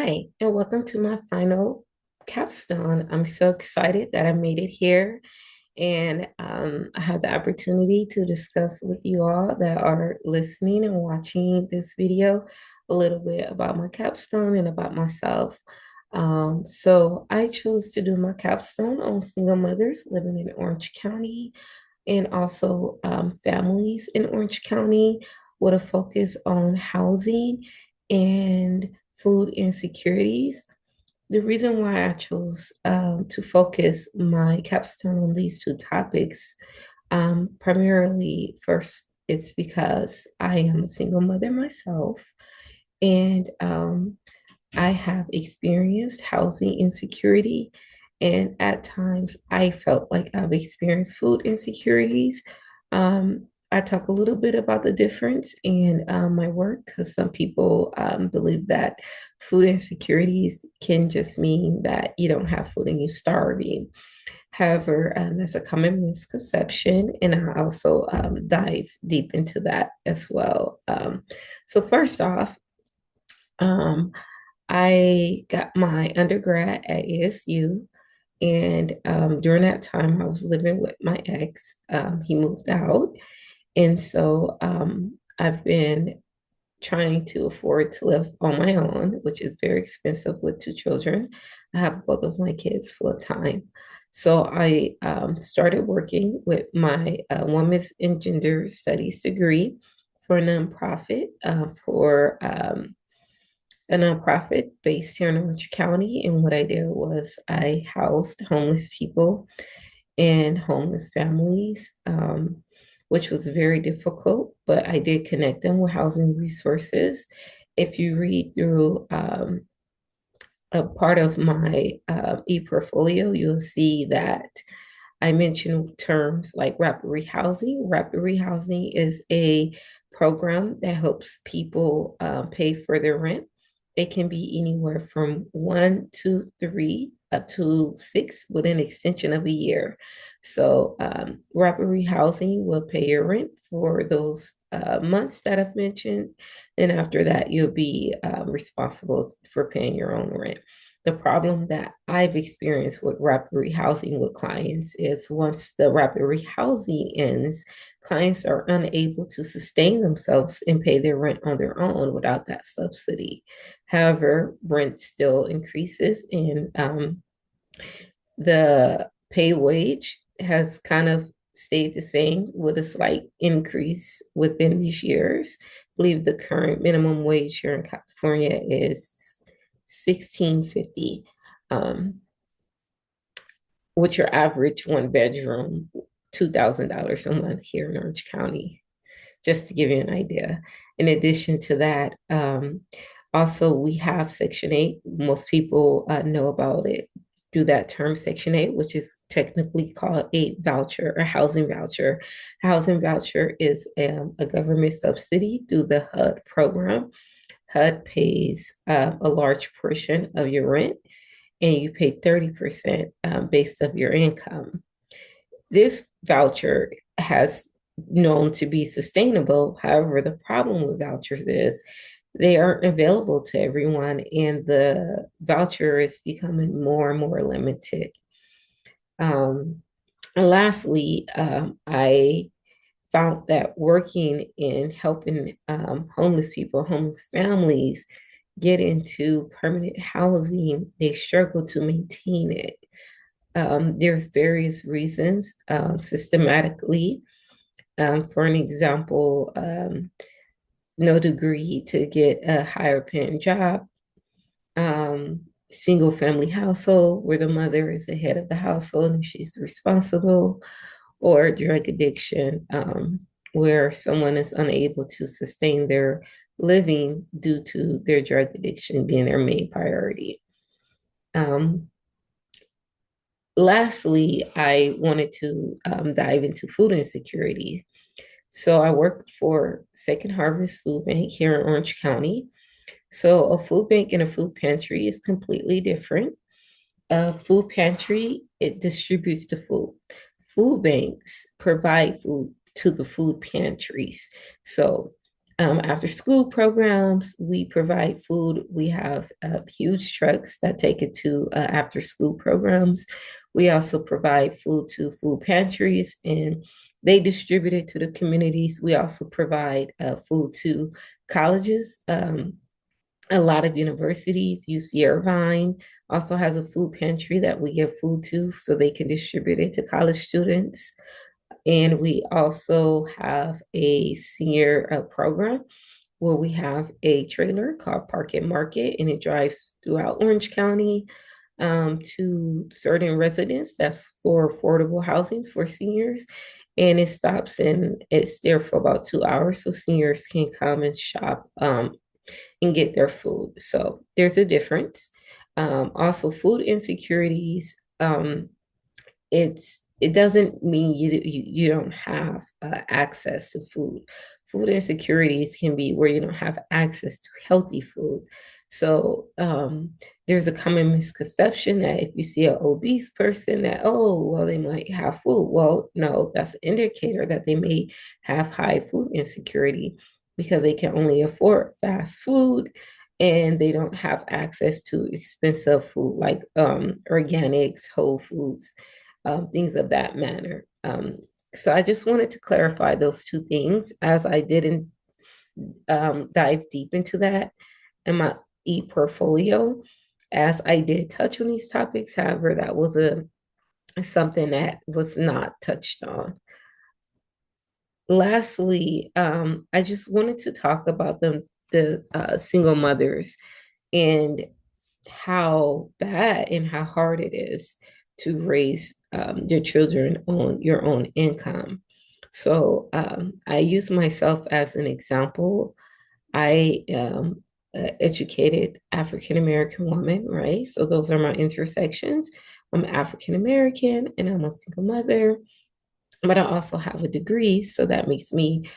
Hi, and welcome to my final capstone. I'm so excited that I made it here, and I have the opportunity to discuss with you all that are listening and watching this video a little bit about my capstone and about myself. So I chose to do my capstone on single mothers living in Orange County and also families in Orange County with a focus on housing and food insecurities. The reason why I chose to focus my capstone on these two topics, primarily first, it's because I am a single mother myself, and I have experienced housing insecurity. And at times, I felt like I've experienced food insecurities. I talk a little bit about the difference in my work because some people believe that food insecurities can just mean that you don't have food and you're starving. However, that's a common misconception, and I also dive deep into that as well. So, first off, um, I got my undergrad at ASU, and during that time, I was living with my ex. He moved out, and so I've been trying to afford to live on my own, which is very expensive with two children. I have both of my kids full time. So I started working with my women's and gender studies degree for a nonprofit based here in Orange County. And what I did was I housed homeless people and homeless families, which was very difficult, but I did connect them with housing resources. If you read through a part of my e-portfolio, you'll see that I mentioned terms like rapid rehousing. Rapid rehousing is a program that helps people pay for their rent. It can be anywhere from 1 to 3 up to 6 with an extension of a year. So, rapid rehousing will pay your rent for those months that I've mentioned. And after that, you'll be responsible for paying your own rent. The problem that I've experienced with rapid rehousing with clients is once the rapid rehousing ends, clients are unable to sustain themselves and pay their rent on their own without that subsidy. However, rent still increases, and the pay wage has kind of stayed the same with a slight increase within these years. I believe the current minimum wage here in California is 16.50, um, with your average one bedroom $2,000 a month here in Orange County, just to give you an idea. In addition to that, also we have Section 8. Most people know about it through that term Section 8, which is technically called a voucher or housing voucher. Housing voucher is a government subsidy through the HUD program. HUD pays a large portion of your rent, and you pay 30% based of your income. This voucher has known to be sustainable. However, the problem with vouchers is they aren't available to everyone, and the voucher is becoming more and more limited. Um, and lastly, I found that working in helping homeless people, homeless families get into permanent housing, they struggle to maintain it. There's various reasons systematically. For an example, no degree to get a higher paying job, single family household where the mother is the head of the household and she's responsible, or drug addiction, where someone is unable to sustain their living due to their drug addiction being their main priority. Um, Lastly, I wanted to dive into food insecurity. So I work for Second Harvest Food Bank here in Orange County. So a food bank and a food pantry is completely different. A food pantry, it distributes the food. Food banks provide food to the food pantries. So After school programs, we provide food. We have huge trucks that take it to after school programs. We also provide food to food pantries and they distribute it to the communities. We also provide food to colleges. A lot of universities, UC Irvine also has a food pantry that we give food to so they can distribute it to college students. And we also have a senior program where we have a trailer called Park and Market, and it drives throughout Orange County to certain residents. That's for affordable housing for seniors. And it stops and it's there for about 2 hours so seniors can come and shop and get their food. So there's a difference. Also, food insecurities. It doesn't mean you don't have access to food. Food insecurities can be where you don't have access to healthy food. So there's a common misconception that if you see an obese person, that oh well they might have food. Well, no, that's an indicator that they may have high food insecurity because they can only afford fast food and they don't have access to expensive food like organics, whole foods, things of that manner. So I just wanted to clarify those two things as I didn't dive deep into that in my e-portfolio, as I did touch on these topics. However, that was a something that was not touched on. Lastly, I just wanted to talk about the single mothers and how bad and how hard it is to raise your children on your own income. So I use myself as an example. I am an educated African American woman, right? So those are my intersections. I'm African American and I'm a single mother, but I also have a degree. So that makes me,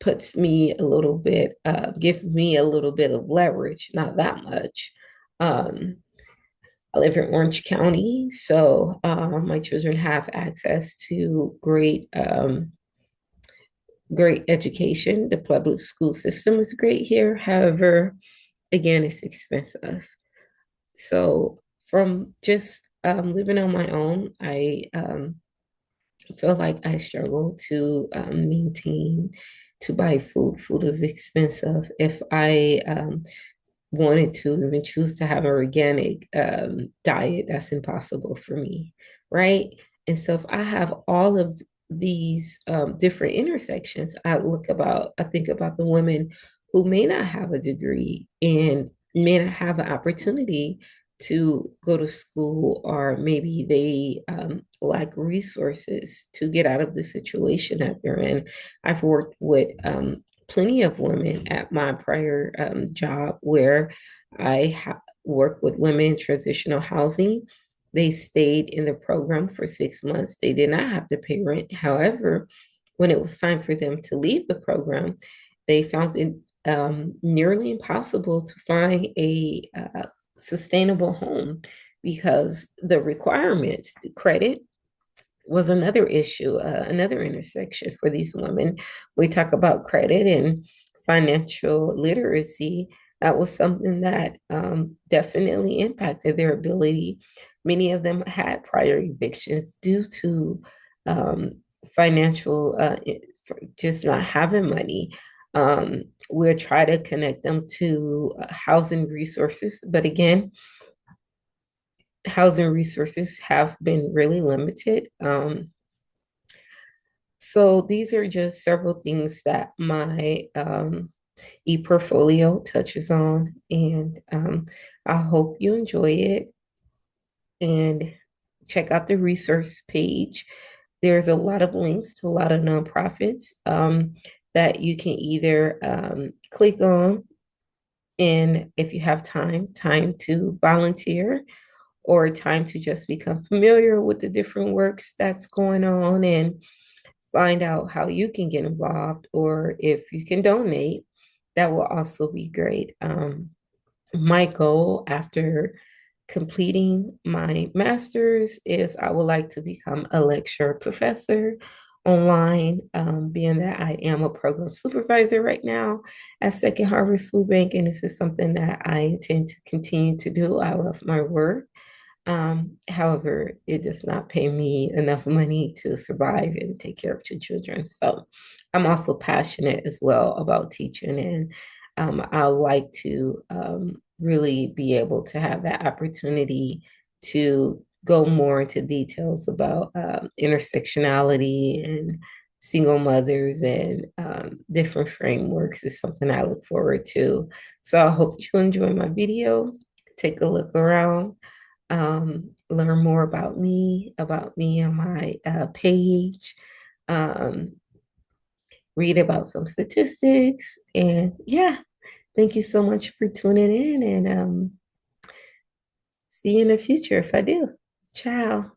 puts me a little bit, gives me a little bit of leverage, not that much. Um, I live in Orange County, so my children have access to great education. The public school system is great here. However, again, it's expensive. So from just living on my own, I feel like I struggle to maintain to buy food. Food is expensive. If I wanted to even choose to have an organic diet, that's impossible for me, right? And so if I have all of these different intersections, I think about the women who may not have a degree and may not have an opportunity to go to school, or maybe they lack resources to get out of the situation that they're in. I've worked with plenty of women at my prior job where worked with women in transitional housing. They stayed in the program for 6 months. They did not have to pay rent. However, when it was time for them to leave the program, they found it nearly impossible to find a sustainable home because the requirements, the credit, was another issue, another intersection for these women. We talk about credit and financial literacy. That was something that definitely impacted their ability. Many of them had prior evictions due to um, financial, just not having money. We'll try to connect them to housing resources, but again, housing resources have been really limited. So these are just several things that my e-portfolio touches on, and I hope you enjoy it and check out the resource page. There's a lot of links to a lot of nonprofits that you can either click on, and if you have time to volunteer or time to just become familiar with the different works that's going on and find out how you can get involved, or if you can donate, that will also be great. My goal after completing my master's is I would like to become a lecturer professor online, being that I am a program supervisor right now at Second Harvest Food Bank, and this is something that I intend to continue to do. I love my work. However, it does not pay me enough money to survive and take care of two children. So I'm also passionate as well about teaching, and I would like to really be able to have that opportunity to go more into details about intersectionality and single mothers and different frameworks is something I look forward to. So I hope you enjoy my video. Take a look around, learn more about me on my page, um, read about some statistics. And yeah, thank you so much for tuning in, and see you in the future if I do. Ciao.